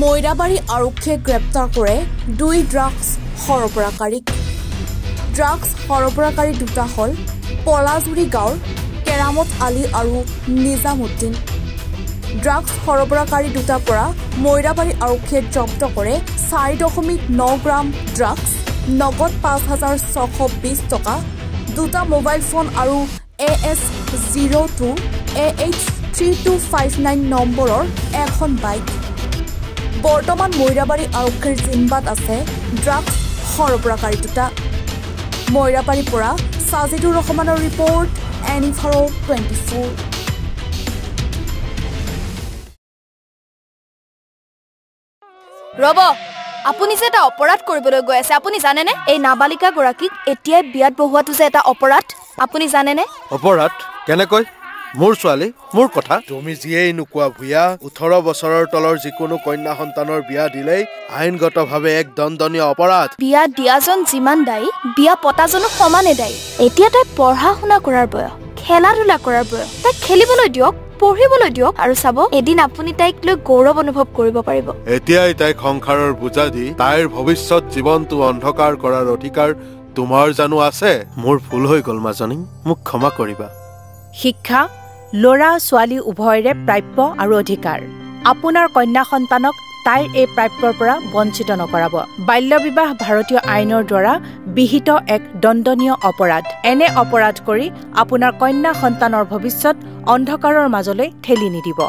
মৈৰাবাৰী আৰক্ষীয়ে গ্ৰেপ্তাৰ কৰে 2 ড্ৰাগছ সৰবৰাহকাৰীক। ড্ৰাগছ সৰবৰাহকাৰী দুটা হ'ল পলাজুৰি গাঁৱৰ কেৰামত আলী আৰু নিজামুদ্দিন। ড্ৰাগছ সৰবৰাহকাৰী দুটাৰ পৰা মৈৰাবাৰী আৰক্ষীয়ে জব্দ কৰে 4.9 গ্ৰাম ড্ৰাগছ, নগদ 5,620 টকা, দুটা মোবাইল ফোন আৰু AS02 AH3259 নম্বৰৰ এখন বাইক। বৰ্তমান মৈৰাবাৰী আৰক্ষীৰ জিম্মাত আছে ড্ৰাগছ সৰবৰাহকাৰী দুটা। মৈৰাবাৰীৰ পৰা সাজিদুৰ ৰহমানৰ ৰিপৰ্ট, এনিফাৰো 24। ৰব, আপুনি যে এটা অপৰাধ কৰিবলৈ গৈ আছে, আপুনি জানেনে? এই নাবালিকা গৰাকীক এতিয়াই বিয়াত বহোৱাটো যে এটা অপৰাধ, আপুনি জানেনে? অপৰাধ কেনেকৈ? মোৰ ছোৱালী, মোৰ কথা। তুমি যিয়েই নোকোৱা ভূঞা, 18 বছৰৰ তলৰ যিকোনো কন্যা সন্তানৰ বিয়া দিলেই আইনগতভাৱে এক দণ্ডনীয় অপৰাধ। বিয়া দিয়াজন যিমান দায়ী, বিয়া পতাজনো সমানে দায়ী। এতিয়া তাই পঢ়া শুনা কৰাৰ বয়স, খেলা ধূলা কৰাৰ বয়স। তাইক খেলিবলৈ দিয়ক, পঢ়িবলৈ দিয়ক, আৰু চাব এদিন আপুনি তাইক লৈ গৌৰৱ অনুভৱ কৰিব পাৰিব। এতিয়াই তাইক সংসাৰৰ বোজা দি তাইৰ ভৱিষ্যত জীৱনটো অন্ধকাৰ কৰাৰ অধিকাৰ তোমাৰ জানো আছে? মোৰ ভুল হৈ গ'ল মাজনী, মোক ক্ষমা কৰিবা। শিক্ষা ল'ৰা ছোৱালী উভয়ৰে প্ৰাপ্য আৰু অধিকাৰ। আপোনাৰ কন্যা সন্তানক তাইৰ এই প্ৰাপ্যৰ পৰা বঞ্চিত নকৰাব। বাল্য বিবাহ ভাৰতীয় আইনৰ দ্বাৰা বিহিত এক দণ্ডনীয় অপৰাধ। এনে অপৰাধ কৰি আপোনাৰ কন্যা সন্তানৰ ভৱিষ্যত অন্ধকাৰৰ মাজলৈ ঠেলি নিদিব।